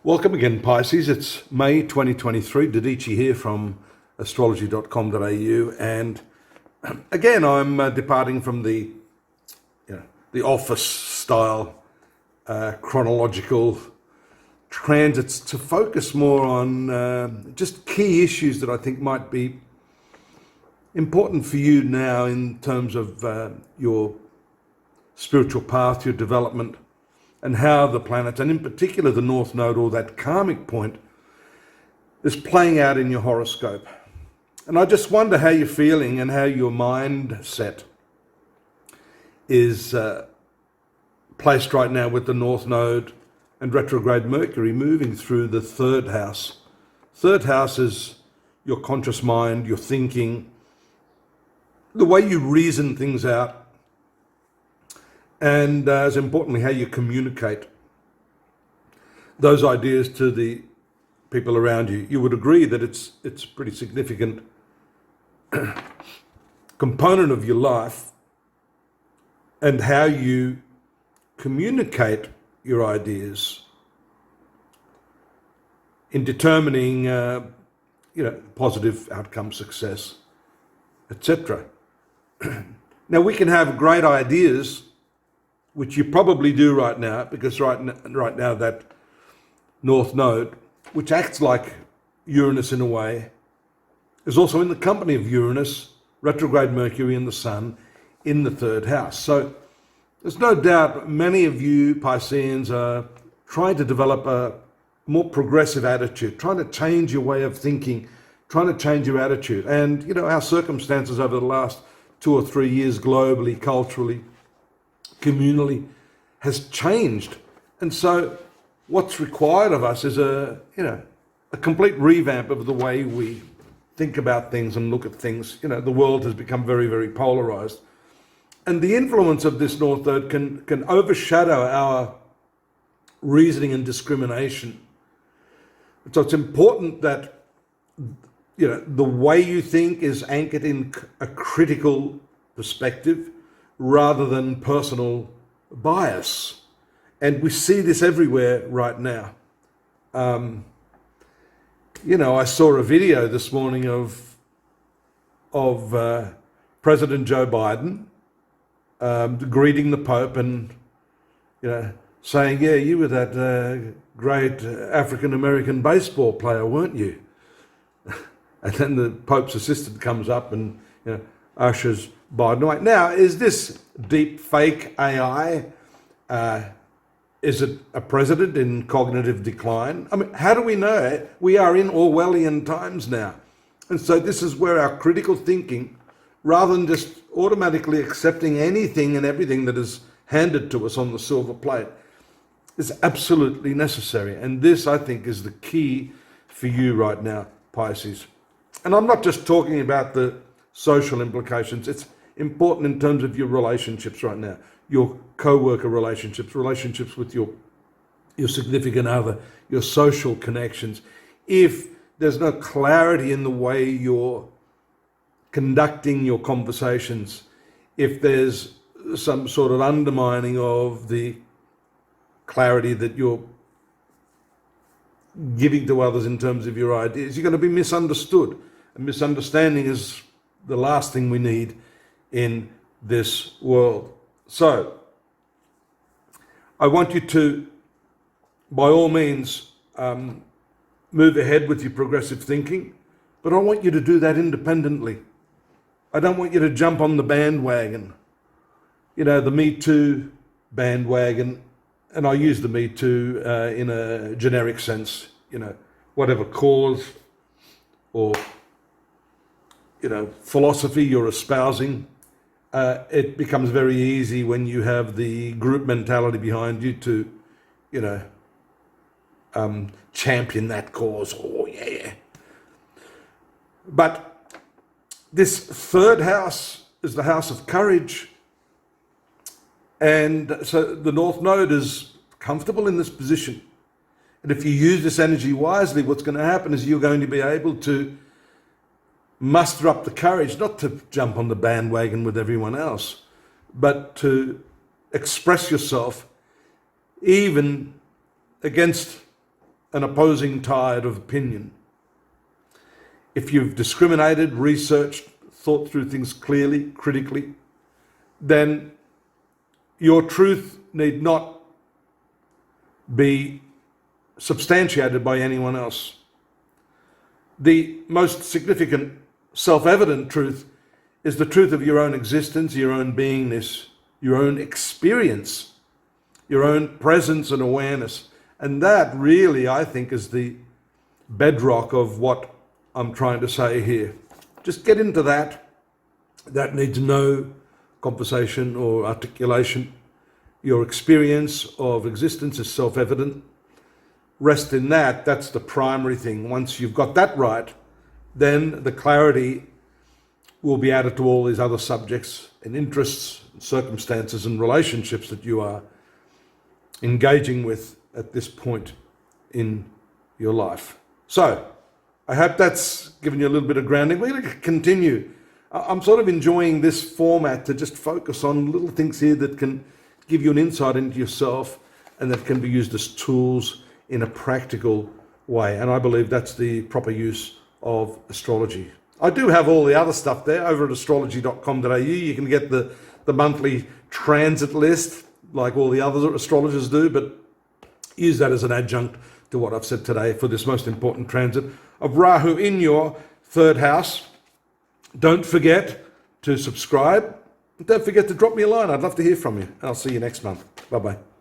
Welcome again, Pisces. It's May 2023. Didici here from astrology.com.au, and again, I'm departing from the office style chronological transits to focus more on just key issues that I think might be important for you now in terms of your spiritual path, your development, and how the planets, and in particular the North Node, or that karmic point, is playing out in your horoscope. And I just wonder how you're feeling and how your mindset is placed right now with the North Node and retrograde Mercury moving through the third house. Third house is your conscious mind, your thinking, the way you reason things out, and as importantly, how you communicate those ideas to the people around you. You would agree that it's a pretty significant component of your life, and how you communicate your ideas in determining positive outcome, success, etc. Now, we can have great ideas, which you probably do right now, because right now that North Node, which acts like Uranus in a way, is also in the company of Uranus, retrograde Mercury, and the Sun in the third house. So there's no doubt many of you Pisceans are trying to develop a more progressive attitude, trying to change your way of thinking, trying to change your attitude. And our circumstances over the last 2 or 3 years globally, culturally, communally, has changed. And so what's required of us is a complete revamp of the way we think about things and look at things. The world has become very, very polarized. And the influence of this North Node can overshadow our reasoning and discrimination. So it's important that the way you think is anchored in a critical perspective rather than personal bias. And we see this everywhere right now. I saw a video this morning of President Joe Biden greeting the Pope and saying, "Yeah, you were that great African-American baseball player, weren't you?" And then the Pope's assistant comes up and ushers Biden away. Now, is this deep fake AI? Is it a president in cognitive decline? I mean, how do we know? We are in Orwellian times now. And so this is where our critical thinking, rather than just automatically accepting anything and everything that is handed to us on the silver plate, is absolutely necessary. And this, I think, is the key for you right now, Pisces. And I'm not just talking about the social implications. It's important in terms of your relationships right now, your co-worker relationships, relationships with your significant other, your social connections. If there's no clarity in the way you're conducting your conversations, if there's some sort of undermining of the clarity that you're giving to others in terms of your ideas, you're going to be misunderstood. And misunderstanding is the last thing we need in this world. So I want you to, by all means, move ahead with your progressive thinking, but I want you to do that independently. I don't want you to jump on the bandwagon, the Me Too bandwagon, and I use the Me Too in a generic sense, whatever cause or philosophy you're espousing. It becomes very easy when you have the group mentality behind you to, champion that cause. Oh, yeah. But this third house is the house of courage. And so the North Node is comfortable in this position. And if you use this energy wisely, what's going to happen is you're going to be able to muster up the courage, not to jump on the bandwagon with everyone else, but to express yourself even against an opposing tide of opinion. If you've discriminated, researched, thought through things clearly, critically, then your truth need not be substantiated by anyone else. The most significant self-evident truth is the truth of your own existence, your own beingness, your own experience, your own presence and awareness. And that really, I think, is the bedrock of what I'm trying to say here. Just get into that. That needs no conversation or articulation. Your experience of existence is self-evident. Rest in that. That's the primary thing. Once you've got that right, then the clarity will be added to all these other subjects and interests, and circumstances and relationships that you are engaging with at this point in your life. So, I hope that's given you a little bit of grounding. We're going to continue. I'm sort of enjoying this format to just focus on little things here that can give you an insight into yourself and that can be used as tools in a practical way. And I believe that's the proper use of astrology. I do have all the other stuff there over at astrology.com.au. You can get the monthly transit list like all the other astrologers do, but use that as an adjunct to what I've said today for this most important transit of Rahu in your third house. Don't forget to subscribe. Don't forget to drop me a line. I'd love to hear from you. I'll see you next month. Bye-bye.